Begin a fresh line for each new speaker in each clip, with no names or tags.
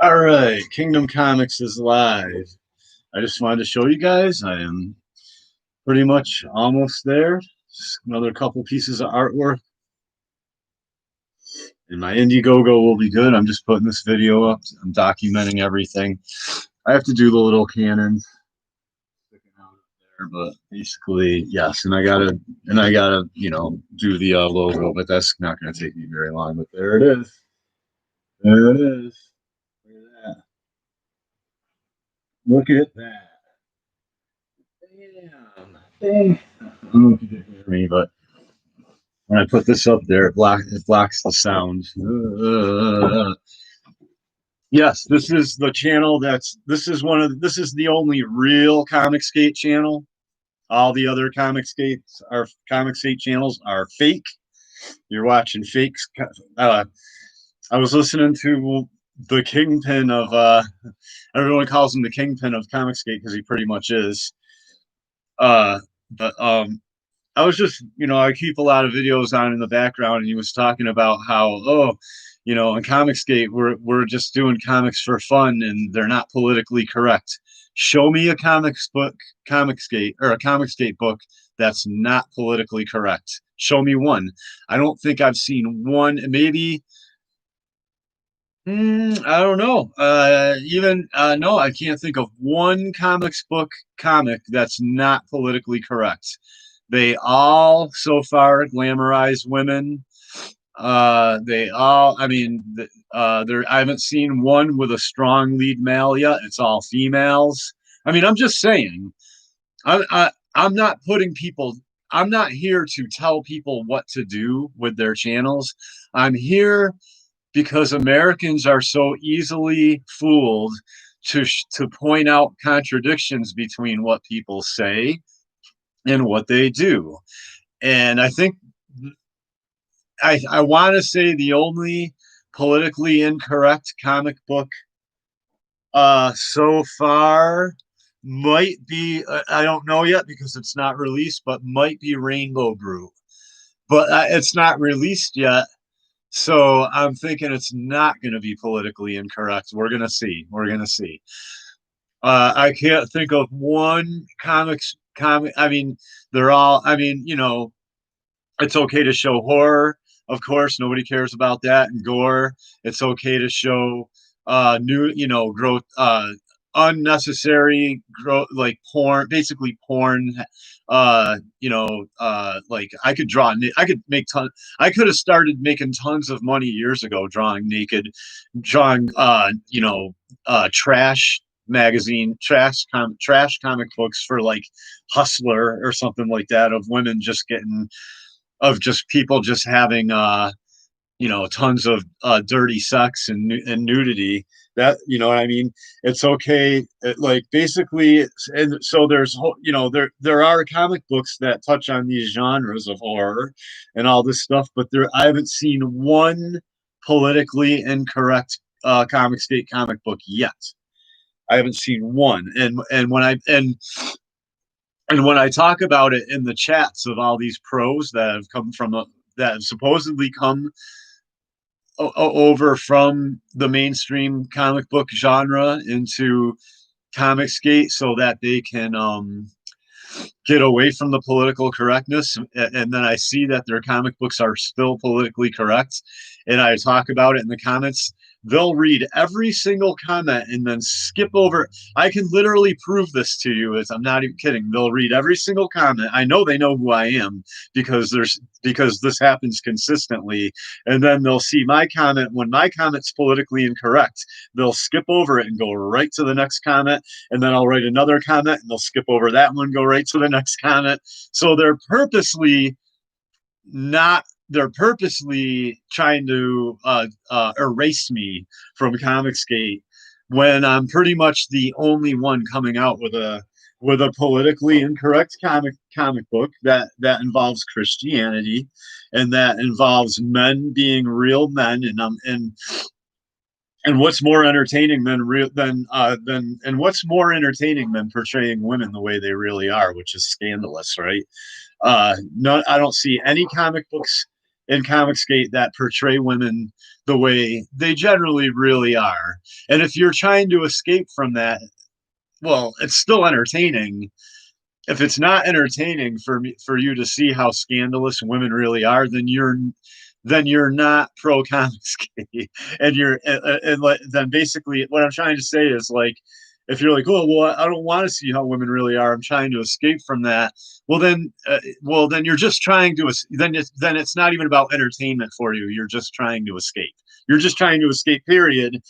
All right, Kingdom Comics is live. I just wanted to show you guys I am pretty much almost there. Just another couple pieces of artwork, and my Indiegogo will be good. I'm just putting this video up. I'm documenting everything. I have to do the little cannons sticking out up there, but basically, yes. And I gotta, do the logo, but that's not going to take me very long. But there it is. There it is. Look at that. Look at that. Damn. I don't know if you can hear me, but when I put this up there, it blocks the sound. Yes, this is the channel this is the only real Cmicsgate channel. All the other Cmicsgate channels are fake. You're watching fakes. I was listening to the kingpin of everyone calls him the kingpin of Cmicsgate because he pretty much is. But I was just, I keep a lot of videos on in the background, and he was talking about how, in Comicsgate, we're just doing comics for fun, and they're not politically correct. Show me a Comicsgate, or a Comicsgate book that's not politically correct. Show me one. I don't think I've seen one. Maybe I don't know. Even no, I can't think of one comics book comic that's not politically correct. They all so far glamorize women. They all, I mean, there. I haven't seen one with a strong lead male yet. It's all females. I mean, I'm just saying. I'm not putting people. I'm not here to tell people what to do with their channels. I'm here because Americans are so easily fooled to point out contradictions between what people say and what they do. And I think I want to say the only politically incorrect comic book so far might be I don't know yet because it's not released, but might be Rainbow Brew. But it's not released yet. So I'm thinking it's not going to be politically incorrect. We're going to see. We're going to see. I can't think of one comic. I mean, they're all. I mean, it's okay to show horror. Of course, nobody cares about that. And gore. It's okay to show growth, unnecessary growth, like porn, basically porn. Like I could make I could have started making tons of money years ago drawing naked, drawing, trash magazine, trash comic books for like Hustler or something like that of women just getting, of just people just having, tons of dirty sex and nudity. That, what I mean. It's okay. Like basically, and so there are comic books that touch on these genres of horror and all this stuff, but I haven't seen one politically incorrect Comicsgate comic book yet. I haven't seen one, and when I talk about it in the chats of all these pros that have come from that have supposedly come over from the mainstream comic book genre into Comicsgate so that they can get away from the political correctness, and then I see that their comic books are still politically correct, and I talk about it in the comments. They'll read every single comment and then skip over. I can literally prove this to you, as I'm not even kidding. They'll read every single comment. I know they know who I am because this happens consistently. And then they'll see my comment. When my comment's politically incorrect, they'll skip over it and go right to the next comment. And then I'll write another comment and they'll skip over that one, go right to the next comment. So they're purposely trying to erase me from Comicsgate when I'm pretty much the only one coming out with a politically incorrect comic book that involves Christianity and that involves men being real men, and what's more entertaining than portraying women the way they really are, which is scandalous, right? No, I don't see any comic books in Cmicsgate that portray women the way they generally really are. And if you're trying to escape from that, well, it's still entertaining. If it's not entertaining for me, for you to see how scandalous women really are, then you're not pro Cmicsgate, and then basically what I'm trying to say is like, if you're like, oh well, I don't want to see how women really are, I'm trying to escape from that. Well then you're just trying to then it's not even about entertainment for you. You're just trying to escape. You're just trying to escape. Period.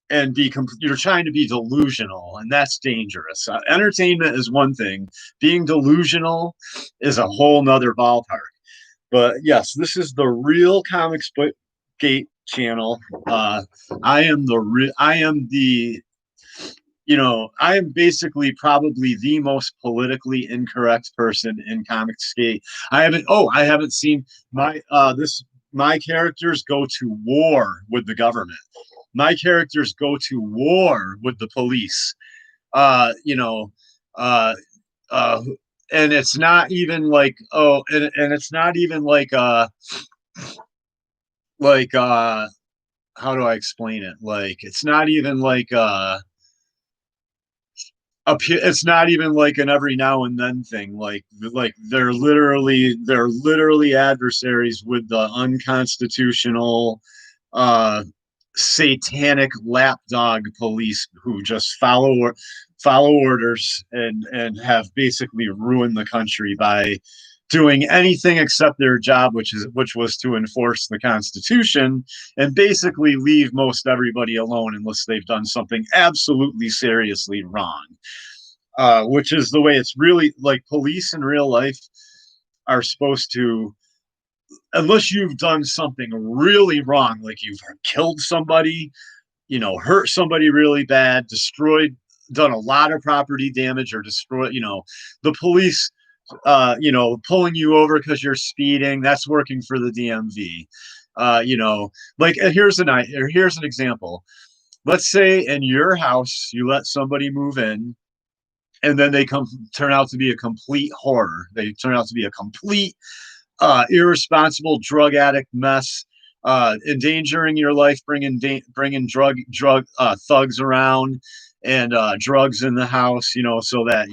And you're trying to be delusional, and that's dangerous. Entertainment is one thing. Being delusional is a whole nother ballpark. But yes, this is the real Cmicsgate channel. I am the I am basically probably the most politically incorrect person in Cmicsgate. I haven't seen my characters go to war with the government. My characters go to war with the police. You know, uh, uh, and it's not even like, and it's not even like how do I explain it? Like it's not even like it's not even like an every now and then thing. Like they're literally adversaries with the unconstitutional uh satanic lapdog police who just follow orders and have basically ruined the country by doing anything except their job, which was to enforce the Constitution and basically leave most everybody alone unless they've done something absolutely seriously wrong. Which is the way it's really like police in real life are supposed to, unless you've done something really wrong, like you've killed somebody, hurt somebody really bad, done a lot of property damage or destroyed, the police, pulling you over because you're speeding, that's working for the DMV. Like here's an example. Let's say in your house, you let somebody move in and then they turn out to be a complete horror. They turn out to be a complete irresponsible drug addict mess, endangering your life, bringing drug thugs around and drugs in the house, so that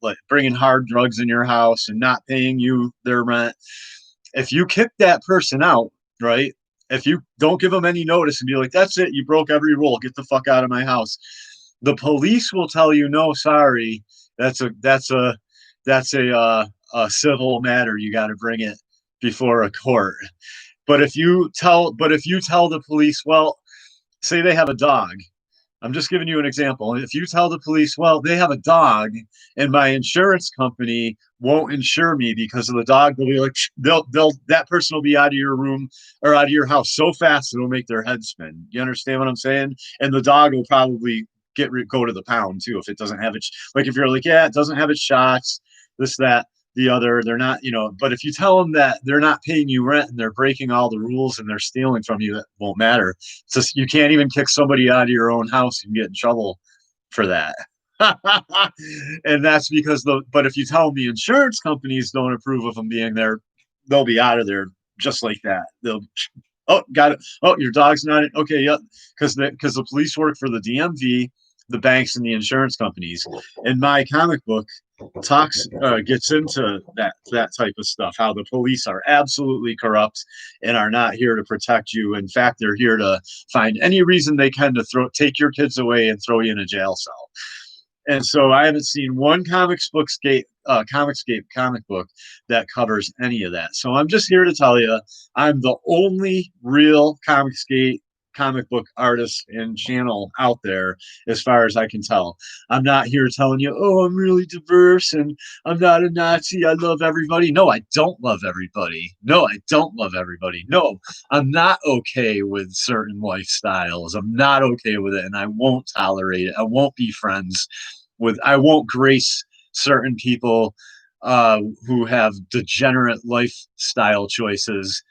like bringing hard drugs in your house and not paying you their rent. If you kick that person out, right? If you don't give them any notice and be like, "That's it, you broke every rule. Get the fuck out of my house," the police will tell you, "No, sorry, that's a civil matter. You got to bring it before a court." But if you tell the police, well, say they have a dog. I'm just giving you an example. If you tell the police, well, they have a dog and my insurance company won't insure me because of the dog, they'll be like, that person will be out of your room or out of your house so fast it'll make their head spin. You understand what I'm saying? And the dog will probably go to the pound too if it doesn't have its, like if you're like, yeah, it doesn't have its shots, this, that, the other. They're not, but if you tell them that they're not paying you rent and they're breaking all the rules and they're stealing from you, that won't matter. It's just, you can't even kick somebody out of your own house and get in trouble for that. And that's because but if you tell them the insurance companies don't approve of them being there, they'll be out of there just like that. They'll, oh, got it. Oh, your dog's not in. Okay, yep. Because the police work for the DMV, the banks, and the insurance companies. And my comic book gets into that type of stuff. How the police are absolutely corrupt and are not here to protect you. In fact, they're here to find any reason they can to take your kids away and throw you in a jail cell. And so I haven't seen one Cmicsgate comic book that covers any of that. So I'm just here to tell you, I'm the only real Cmicsgate comic book artist and channel out there, as far as I can tell. I'm not here telling you, oh, I'm really diverse and I'm not a Nazi. I love everybody. No, I don't love everybody. No, I don't love everybody. No, I'm not okay with certain lifestyles. I'm not okay with it, and I won't tolerate it. I won't be friends I won't grace certain people who have degenerate lifestyle choices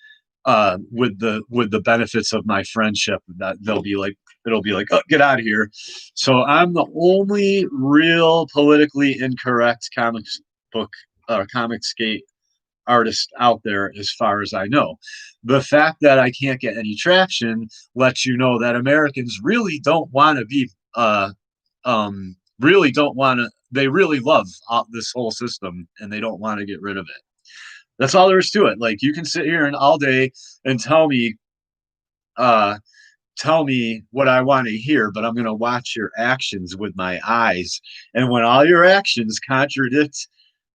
with the benefits of my friendship. That it'll be like, oh, get out of here. So I'm the only real politically incorrect Cmicsgate artist out there as far as I know. The fact that I can't get any traction lets you know that Americans really don't want to be really don't want to, they really love this whole system and they don't want to get rid of it. That's all there is to it. Like, you can sit here and all day and uh tell me what I want to hear, but I'm going to watch your actions with my eyes. And when all your actions contradict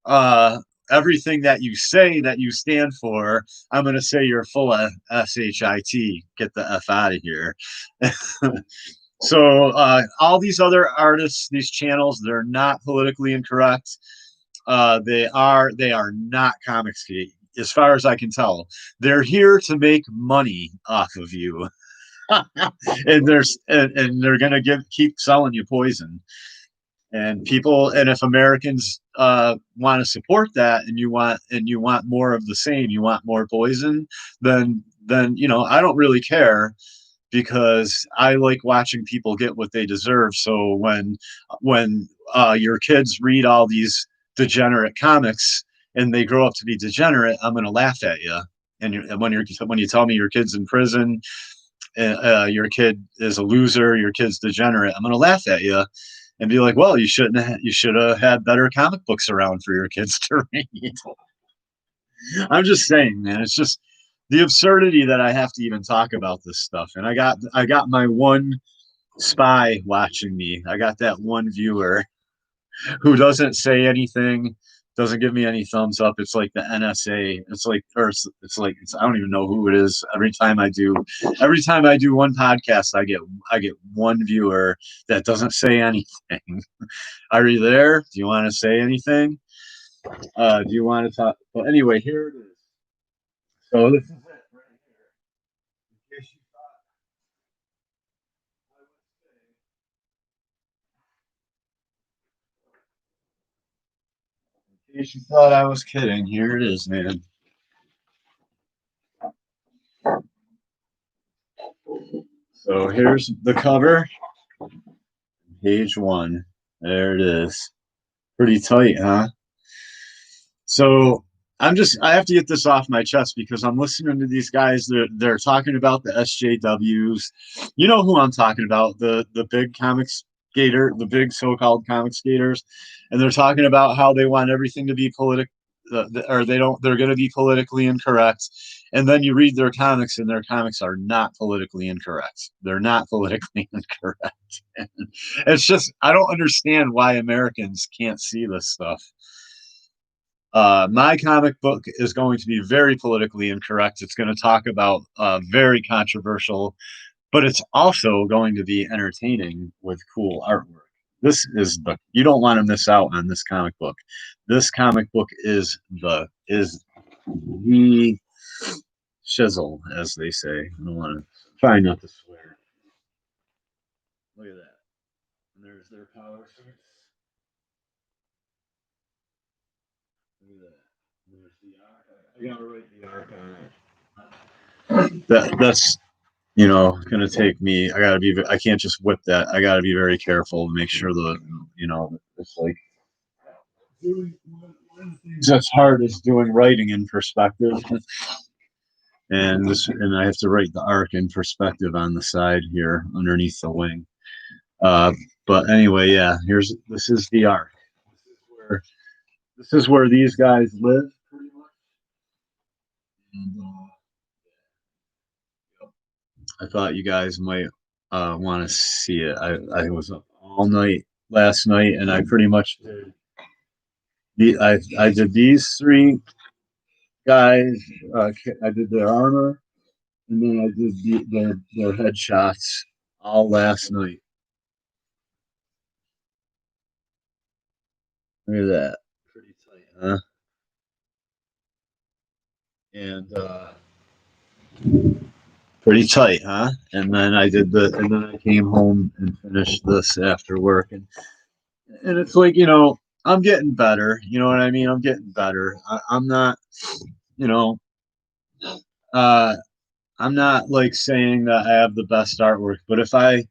uh, everything that you say that you stand for, I'm going to say you're full of shit. Get the f out of here. So all these other artists, these channels, they're not politically incorrect. They are not Cmicsgate, as far as I can tell. They're here to make money off of you. And they're gonna keep selling you poison. And people, and if Americans want to support that, and you want more of the same, you want more poison, then I don't really care, because I like watching people get what they deserve. So when your kids read all these degenerate comics and they grow up to be degenerate, I'm going to laugh at you. And when you tell me your kid's in prison, your kid is a loser, your kid's degenerate, I'm going to laugh at you and be like, well, you should have had better comic books around for your kids to read. I'm just saying, man, it's just the absurdity that I have to even talk about this stuff. And I got my one spy watching me. I got that one viewer who doesn't say anything, doesn't give me any thumbs up. It's like the NSA. I don't even know who it is. Every time I do one podcast, I get one viewer that doesn't say anything. Are you there? Do you want to say anything? Do you want to talk? Well, anyway, here it is. So this is it right here. In case you thought I was kidding, here it is, man. So here's the cover, page one. There it is. Pretty tight, huh? So I have to get this off my chest because I'm listening to these guys. They're talking about the SJWs. You know who I'm talking about? The big comics skater, the big so-called comic skaters, and they're talking about how they want everything to be or they don't. They're going to be politically incorrect. And then you read their comics, and their comics are not politically incorrect. They're not politically incorrect. It's just I don't understand why Americans can't see this stuff. My comic book is going to be very politically incorrect. It's going to talk about very controversial, but it's also going to be entertaining with cool artwork. You don't want to miss out on this comic book. This comic book is the shizzle, as they say. I don't want to try not to swear. Look at that. And there's their power suits. Look at that. There's the arc. I gotta write the arc on it. That's gonna take me. I can't just whip that. I gotta be very careful to make sure it's like one of the things that's hard is doing writing in perspective. And I have to write the arc in perspective on the side here underneath the wing. But anyway, yeah, this is the arc. This is where these guys live pretty much. And, I thought you guys might want to see it. I was up all night last night, and I pretty much did I did these three guys. I did their armor, and then I did their headshots all last night. Look at that, pretty tight, huh? And pretty tight, huh? And then I came home and finished this after work, and it's like I'm getting better. You know what I mean? I'm getting better. I'm not, you know, uh, I'm not like saying that I have the best artwork, but if I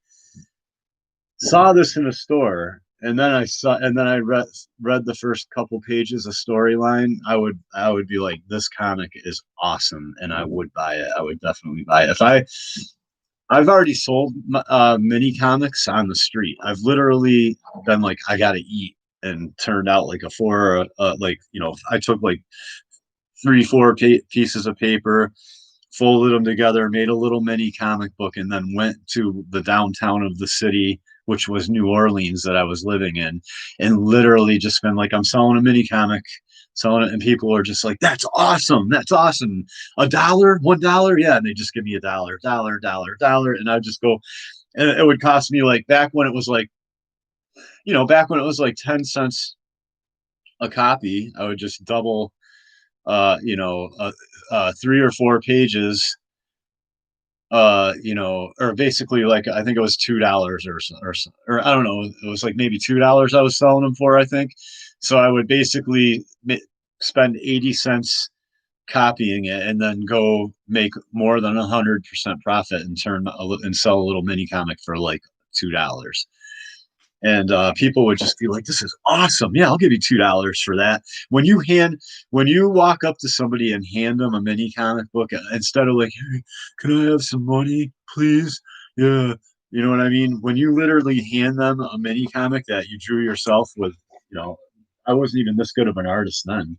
saw this in a store and then I saw, and then I read the first couple pages of storyline. I would be like, this comic is awesome, and I would buy it. I would definitely buy it. I've already sold mini comics on the street. I've literally been like, I gotta eat, and turned out like a four, like, I took like three, four pieces of paper, folded them together, made a little mini comic book, and then went to the downtown of the city, which was New Orleans that I was living in, and literally just been like, I'm selling a mini comic, selling it, and people are just like, "That's awesome! That's awesome! $1, $1, yeah," and they just give me $1, dollar, dollar, dollar, and I just go, and it would cost me like back when it was like, back when it was like 10 cents a copy, I would just double, uh, you know, uh, 3 or 4 pages, or basically like I think it was $2 or I don't know, it was like maybe $2 I was selling them for, I think. So I would basically spend 80 cents copying it and then go make more than 100% profit and and sell a little mini comic for like $2. And people would just be like, "This is awesome! Yeah, I'll give you $2 for that." When you walk up to somebody and hand them a mini comic book, instead of like, "Hey, can I have some money, please?" Yeah, you know what I mean. When you literally hand them a mini comic that you drew yourself with, you know, I wasn't even this good of an artist then.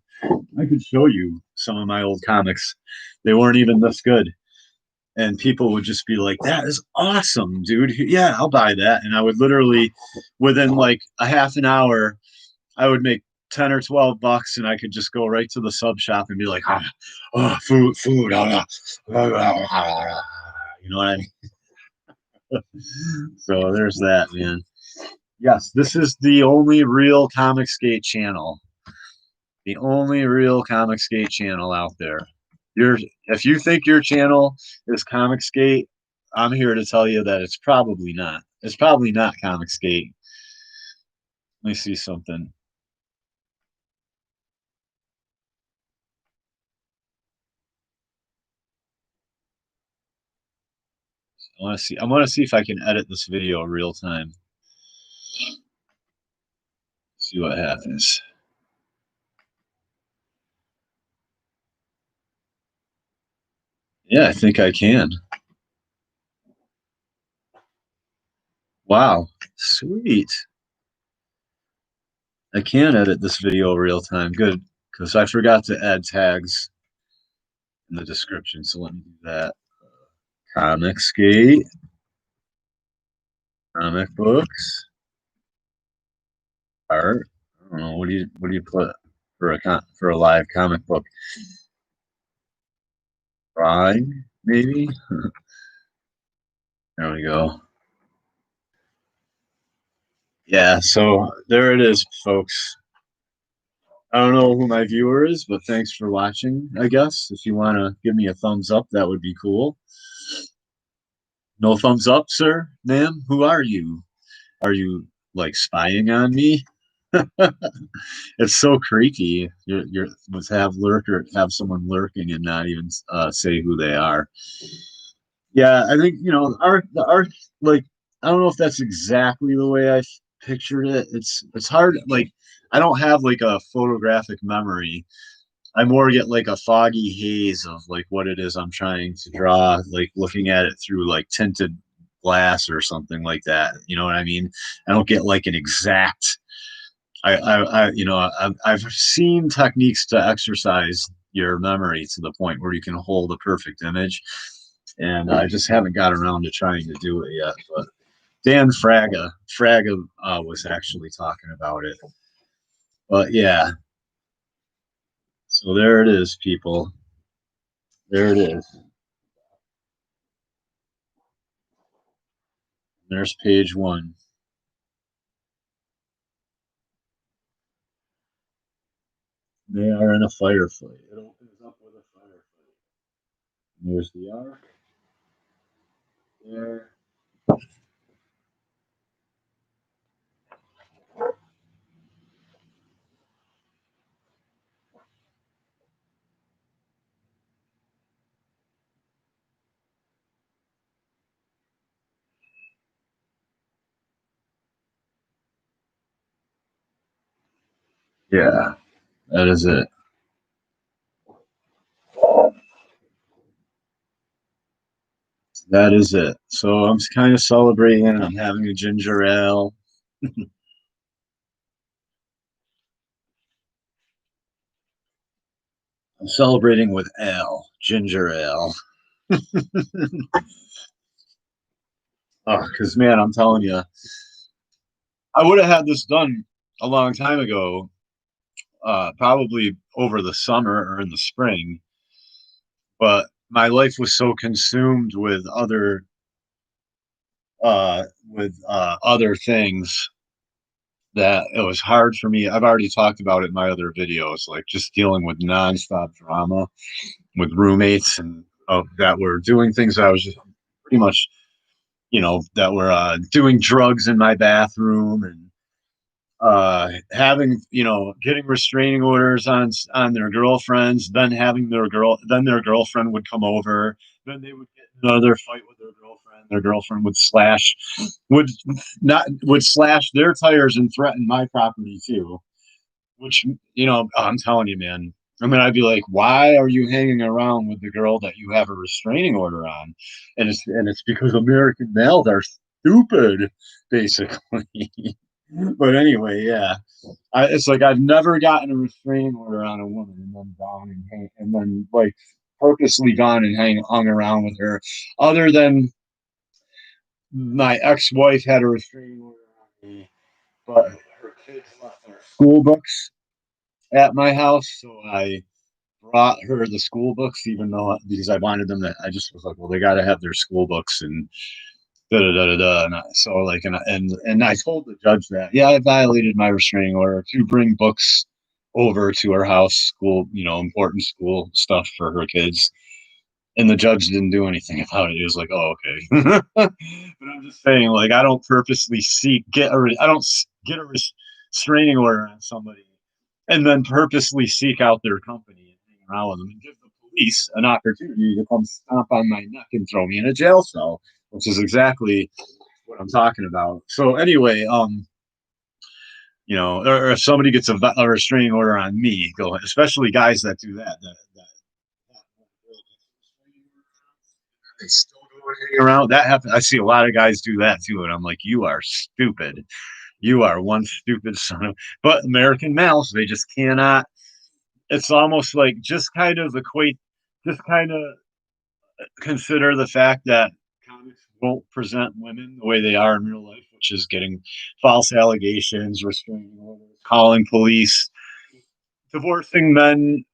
I could show you some of my old comics. They weren't even this good, and people would just be like, "That is awesome, dude. Yeah, I'll buy that." And I would literally, within like a half an hour, I would make 10 or 12 bucks, and I could just go right to the sub shop and be like, "Oh, food, food, you know what I mean?" So there's that, man. Yes, this is the only real Cmicsgate channel, the only real Cmicsgate channel out there. If you think your channel is Cmicsgate, I'm here to tell you that it's probably not. It's probably not Cmicsgate. Let me see something. I want to see. I want to see if I can edit this video real time. See what happens. Yeah, I think I can. Wow, sweet. I can edit this video real time. Good, because I forgot to add tags in the description. So let me do that. Comicsgate, comic books, art. I don't know. What do you put for for a live comic book? Drawing, maybe. There we go. Yeah. So there it is, folks. I don't know who my viewer is, but thanks for watching. I guess if you want to give me a thumbs up, that would be cool. No thumbs up, sir, ma'am. Who are you? Are you like spying on me? It's so creepy. You're must have someone lurking and not even say who they are. Yeah, I think the art, like, I don't know if that's exactly the way I pictured it. It's hard. Like, I don't have like a photographic memory. I more get like a foggy haze of like what it is I'm trying to draw, like looking at it through like tinted glass or something like that. You know what I mean? I don't get like an exact. I've seen techniques to exercise your memory to the point where you can hold a perfect image, and I just haven't got around to trying to do it yet. But Dan Fraga was actually talking about it. But yeah, so there it is, people. There it is. There's page one. They are in a firefight. It opens up with a firefight. There's the arc. There. Yeah, that is it. That is it. So I'm kind of celebrating. I'm having a ginger ale. I'm celebrating with ale, ginger ale. Oh, because man, I'm telling you, I would have had this done a long time ago, probably over the summer or in the spring, but my life was so consumed with other things that it was hard for me. I've already talked about it in my other videos, like just dealing with nonstop drama with roommates and that were doing things that I was just pretty much, that were doing drugs in my bathroom and having, getting restraining orders on their girlfriends, then having then their girlfriend would come over, then they would get in another fight with their girlfriend. Their girlfriend would not would slash their tires and threaten my property too. Which, I'm telling you, man. I mean, I'd be like, why are you hanging around with the girl that you have a restraining order on? And it's because American males are stupid, basically. But anyway, yeah, it's like I've never gotten a restraining order on a woman and then gone and then like purposely gone and hung around with her, other than my ex-wife had a restraining order on me, but her kids left their school books at my house, so I brought her the school books, even though because I wanted them to. I just was like, well, they got to have their school books and da da da da da. And so like, and I told the judge that, yeah, I violated my restraining order to bring books over to her house, school, important school stuff for her kids. And the judge didn't do anything about it. He was like, "Oh, okay." But I'm just saying, like, I don't purposely I don't get a restraining order on somebody and then purposely seek out their company and hang around with them and give the police an opportunity to come stomp on my neck and throw me in a jail cell, which is exactly what I'm talking about. So anyway, or if somebody gets a restraining order on me, go, especially guys that do that they still go and hang around. That happens. I see a lot of guys do that too, and I'm like, you are stupid. You are one stupid son of. But American males, they just cannot. It's almost like just kind of consider the fact that comics won't present women the way they are in real life, which is getting false allegations, restraining orders, calling police, divorcing men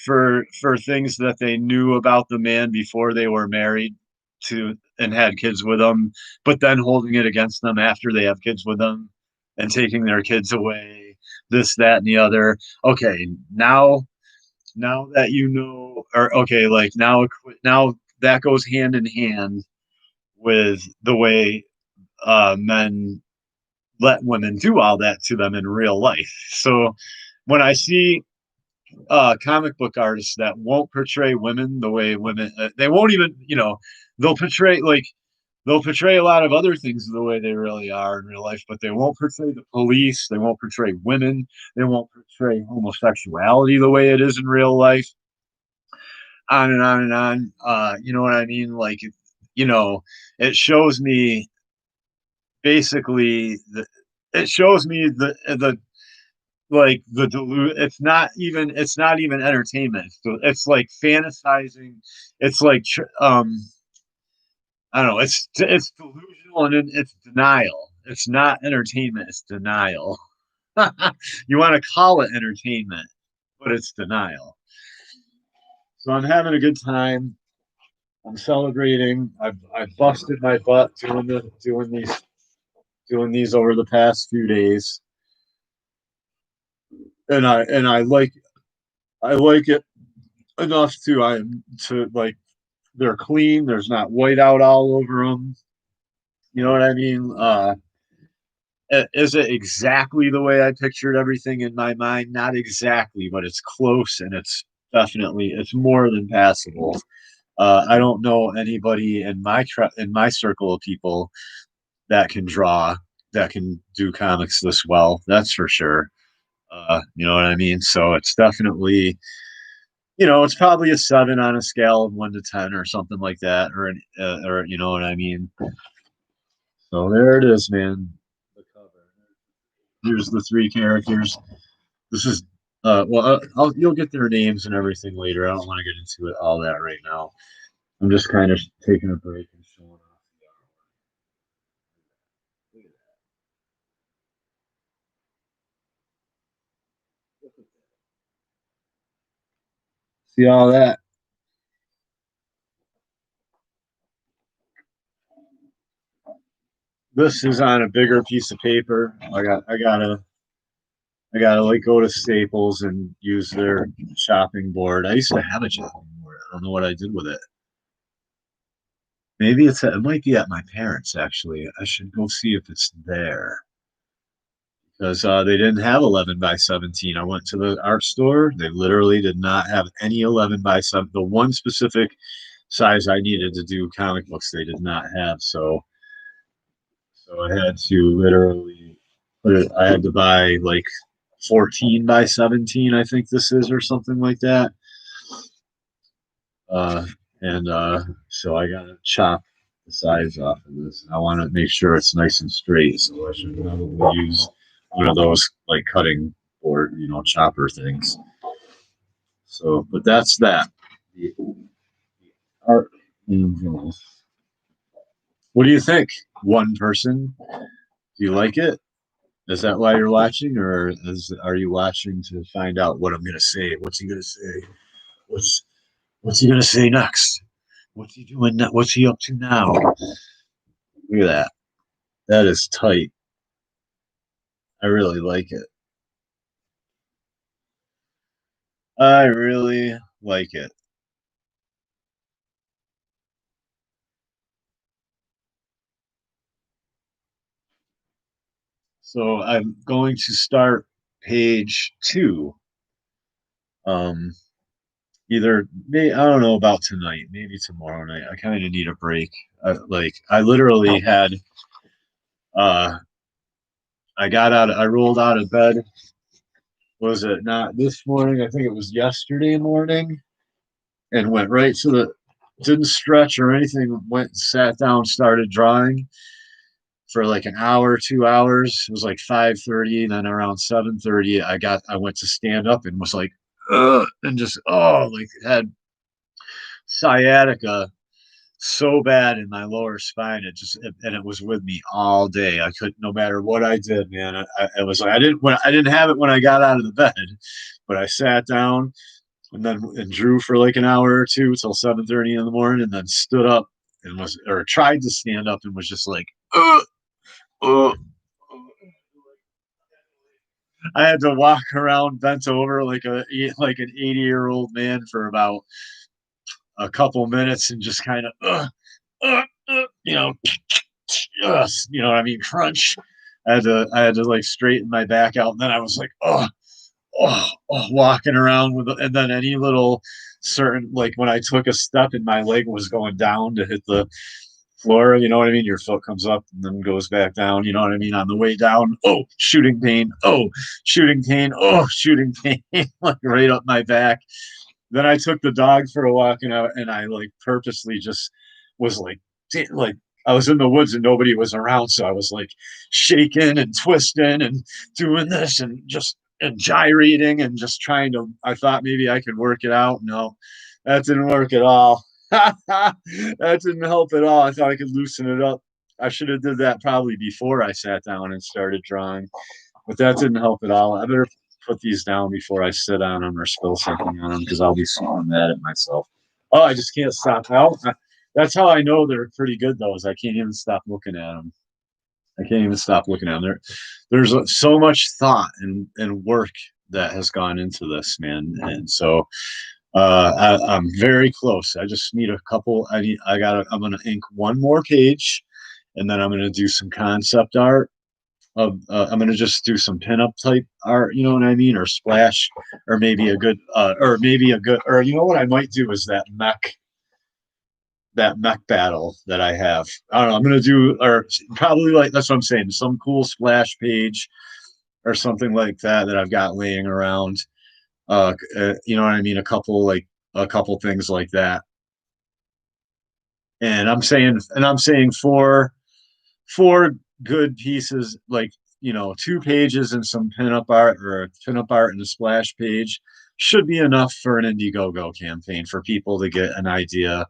for things that they knew about the man before they were married to and had kids with them, but then holding it against them after they have kids with them and taking their kids away, this, that, and the other. Okay, now that or okay, like now that goes hand in hand with the way men let women do all that to them in real life. So when I see comic book artists that won't portray women the way women they won't even they'll portray like they'll portray a lot of other things the way they really are in real life, but they won't portray the police, they won't portray women, they won't portray homosexuality the way it is in real life, on and on and on. You know what I mean? Like, you know it shows me basically it shows me the like it's not even entertainment. So it's like fantasizing. It's like I don't know. It's delusional and it's denial. It's not entertainment. It's denial. You want to call it entertainment, but it's denial. So I'm having a good time. I'm celebrating. I've busted my butt doing these over the past few days, and I like it enough to like they're clean. There's not white out all over them. You know what I mean? Is it exactly the way I pictured everything in my mind? Not exactly, but it's close, and it's more than passable. I don't know anybody in my circle of people that can draw, that can do comics this well. That's for sure. You know what I mean? So it's definitely, it's probably a 7 on a scale of 1 to 10 or something like that, or you know what I mean. So there it is, man. The cover. Here's the three characters. This is well, you'll get their names and everything later. I don't want to get into it all that right now. I'm just kind of taking a break and showing off the artwork. See all that? This is on a bigger piece of paper. I gotta like go to Staples and use their shopping board. I used to have a shopping board. I don't know what I did with it. Maybe it might be at my parents' actually. I should go see if it's there because they didn't have 11 by 17. I went to the art store. They literally did not have any 11 by 7. The one specific size I needed to do comic books, they did not have. So I had to literally put it. I had to buy like 14 by 17, I think this is, or something like that. Uh, and so I gotta chop the sides off of this. I want to make sure it's nice and straight, so I should probably use one of those like cutting board, chopper things. So, but that's that. The art angels. What do you think? One person? Do you like it? Is that why you're watching, or are you watching to find out what I'm gonna say? What's he gonna say? What's What's he gonna say next? What's he doing? What's he up to now? Look at that. That is tight. I really like it. I really like it. So I'm going to start page 2. Um, I don't know about tonight, maybe tomorrow night. I kind of need a break. I literally had uh, I rolled out of bed. Was it not this morning? I think it was yesterday morning, and went right to the didn't stretch or anything. Went, sat down, started drawing for like an hour, 2 hours. It was like 5:30. Then around 7:30, I went to stand up and was like, ugh, and just like had sciatica so bad in my lower spine. And it was with me all day. I couldn't, no matter what I did, man. It was like I didn't have it when I got out of the bed, but I sat down and drew for like an hour or two till 7:30 in the morning, and then stood up and was or tried to stand up and was just like, ugh, ugh. I had to walk around bent over like an 80-year-old man for about a couple minutes and just kind of what I mean, crunch. I had to like straighten my back out, and then I was like, walking around and then any little certain, like when I took a step and my leg was going down to hit the floor, you know what I mean? Your foot comes up and then goes back down, you know what I mean? On the way down, shooting pain, shooting pain, shooting pain, like right up my back. Then I took the dog for a walk, and I like purposely just was like I was in the woods and nobody was around, so I was like shaking and twisting and doing this and just and gyrating and just trying to. I thought maybe I could work it out. No, that didn't work at all. That didn't help at all. I thought I could loosen it up. I should have did that probably before I sat down and started drawing, but that didn't help at all. I better put these down before I sit on them or spill something on them because I'll be so mad at myself. Oh, I just can't stop. That's how I know they're pretty good, though, is I can't even stop looking at them. I can't even stop looking at them. There's so much thought and work that has gone into this, man. And so I'm very close. I just need a couple. I'm going to ink one more page, and then I'm going to do some concept art I'm gonna just do some pinup type art, you know what I mean, or splash, or you know what I might do is that mech battle that I have. I don't know. I'm gonna do or probably like that's what I'm saying. Some cool splash page or something like that that I've got laying around. You know what I mean? A couple things like that. And I'm saying four good pieces, like, you know, 2 pages and some pinup art, or a pinup art and a splash page should be enough for an Indiegogo campaign for people to get an idea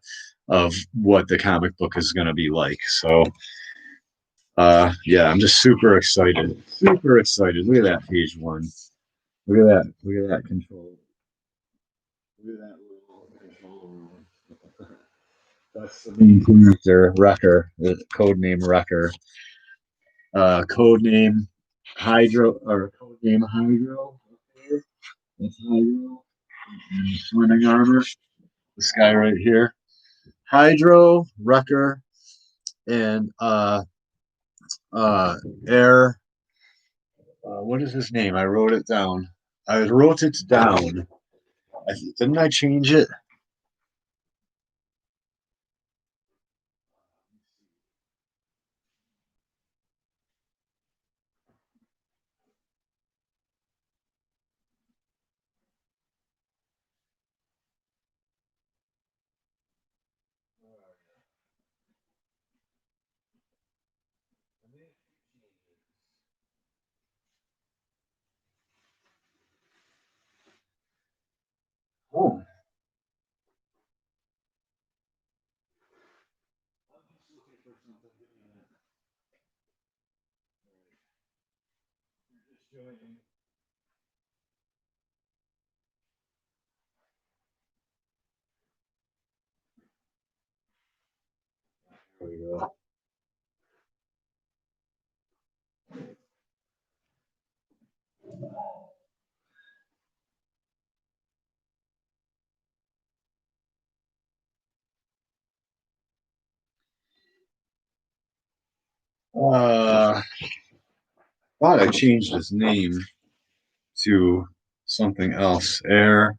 of what the comic book is going to be like. So, yeah, I'm just super excited. Super excited. Look at that page one. Look at that. Look at that control. Look at that little control room. That's the main character, Wrecker, the code name Wrecker. Code name Hydro, or code name Hydro. That's Hydro. And swimming armor. This guy right here. Hydro, Wrecker, and uh Air. What is his name? I wrote it down. I wrote it down. Didn't I change it? Oh. There we go. Thought I changed his name to something else. Air.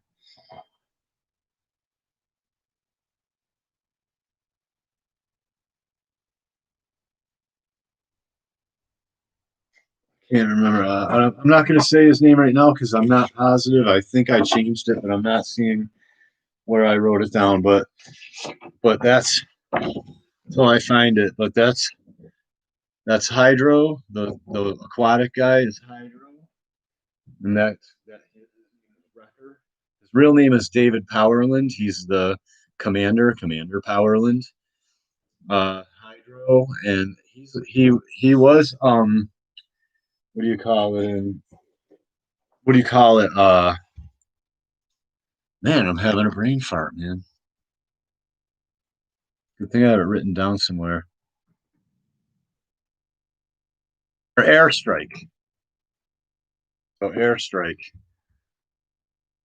Can't remember. I'm not going to say his name right now because I'm not positive. I think I changed it, but I'm not seeing where I wrote it down. But that's until I find it. But that's Hydro. The aquatic guy is Hydro, and that his Wrecker. His real name is David Powerland. He's the Commander Powerland. Hydro, and he was what do you call it? What do you call it? Man, I'm having a brain fart, man. Good thing I have it written down somewhere. Or airstrike. So airstrike.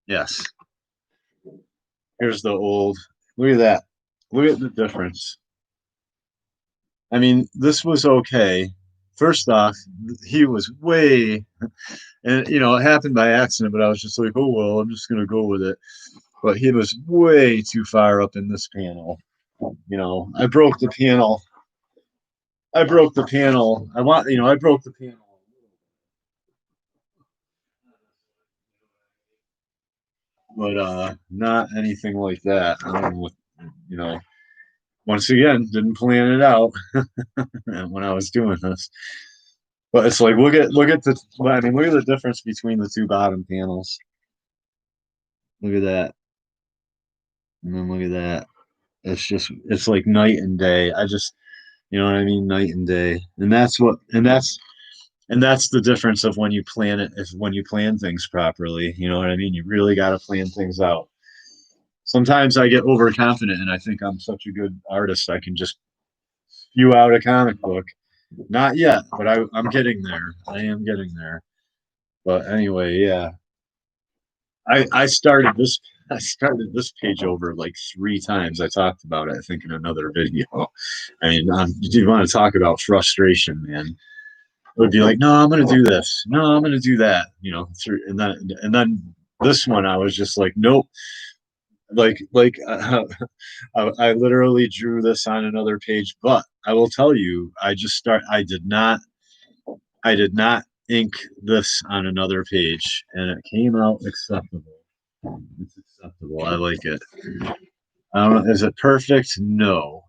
Yes. Here's the old. Look at that. Look at the difference. I mean, this was okay. First off, he was way, and you know, it happened by accident, but I was just like, oh well, I'm just gonna go with it. But he was way too far up in this panel. You know, I broke the panel. I broke the panel. I broke the panel. But not anything like that. I don't know what, you know, once again, didn't plan it out when I was doing this. But it's like look at the difference between the two bottom panels. Look at that. And then look at that. It's like night and day. You know what I mean? Night and day. And that's the difference of when you plan it, if when you plan things properly. You know what I mean? You really got to plan things out. Sometimes I get overconfident and I think I'm such a good artist. I can just spew out a comic book. Not yet, but I'm getting there. I am getting there. But anyway, yeah. I started this I started this page over like 3 times. I talked about it, I think, in another video. I mean, you want to talk about frustration, man? It would be like, no, I'm going to do this. No, I'm going to do that. You know, and then this one, I was just like, nope. I literally drew this on another page, but I will tell you, I did not ink this on another page, and it came out acceptable. It's acceptable. I like it. I don't know. Is it perfect? No,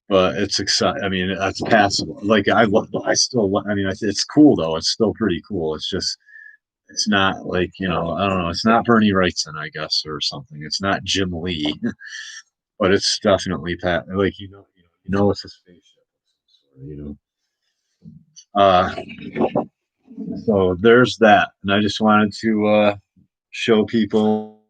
but it's exciting. I mean, it's passable. Like I still. I mean, it's cool though. It's still pretty cool. It's just it's not like I don't know. It's not Bernie Wrightson, I guess, or something. It's not Jim Lee, but it's definitely Like it's a spaceship. You know. Uh, so there's that, and I just wanted to show people.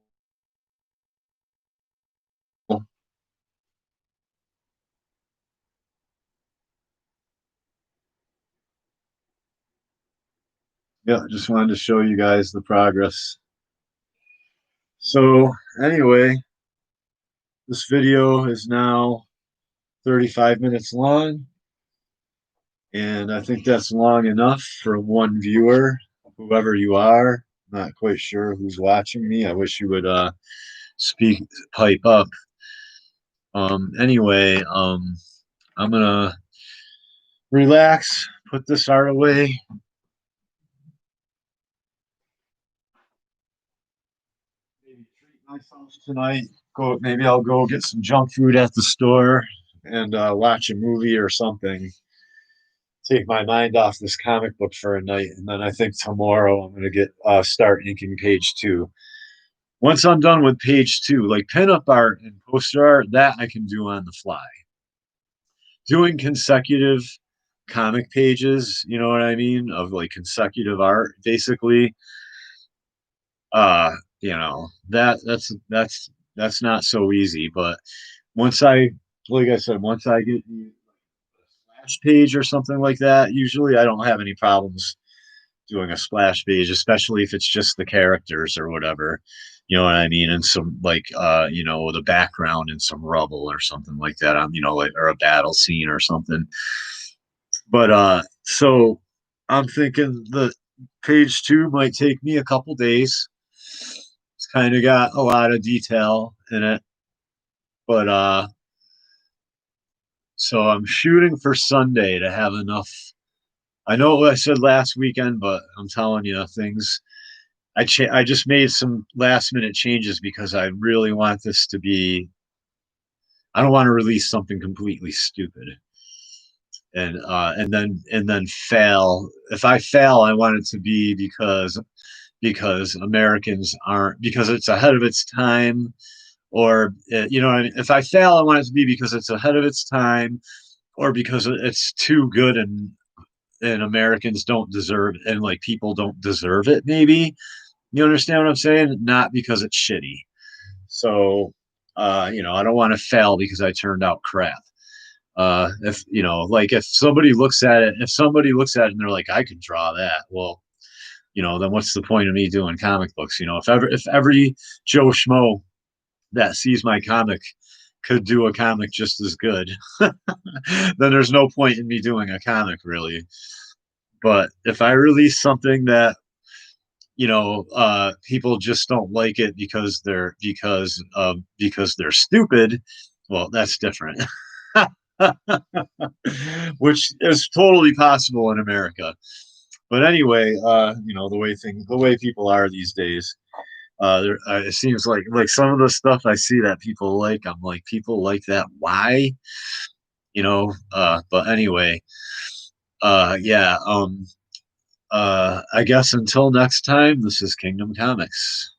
Yeah, just wanted to show you guys the progress. So anyway, this video is now 35 minutes long, and I think that's long enough for one viewer, whoever you are. Not quite sure who's watching me. I wish you would speak, pipe up. Anyway, I'm gonna relax, put this art away. Maybe treat myself tonight. Maybe I'll go get some junk food at the store and watch a movie or something. Take my mind off this comic book for a night, and then I think tomorrow I'm gonna get start inking page two. Once I'm done with page two, like pinup art and poster art, that I can do on the fly. Doing consecutive comic pages, you know what I mean, of like consecutive art, basically. Uh, that's not so easy. But once I, like I said, once I get the splash page or something like that, usually I don't have any problems doing a splash page, especially if it's just the characters or whatever. You know what I mean? And some like the background and some rubble or something like that. Like or a battle scene or something. But so I'm thinking the page two might take me a couple days. It's kind of got a lot of detail in it. But so I'm shooting for Sunday to have enough. I know what I said last weekend, but I'm telling you, things I just made some last minute changes because I really want this to be. I don't want to release something completely stupid and then fail. If I fail, I want it to be because Americans aren't because it's ahead of its time, or what I mean. If I fail, I want it to be because it's ahead of its time, or because it's too good and Americans don't deserve and like people don't deserve it. Maybe you understand what I'm saying? Not because it's shitty. So, I don't want to fail because I turned out crap. If like if somebody looks at it and they're like, I could draw that. Well, then what's the point of me doing comic books? If every Joe Schmo that sees my comic could do a comic just as good, then there's no point in me doing a comic really. But if I release something that people just don't like it because they're stupid, well, that's different. Which is totally possible in America. But anyway, the way people are these days, it seems like some of the stuff I see that people like, I'm like, people like that. Why? But anyway, yeah. I guess until next time, this is Kingdom Comics.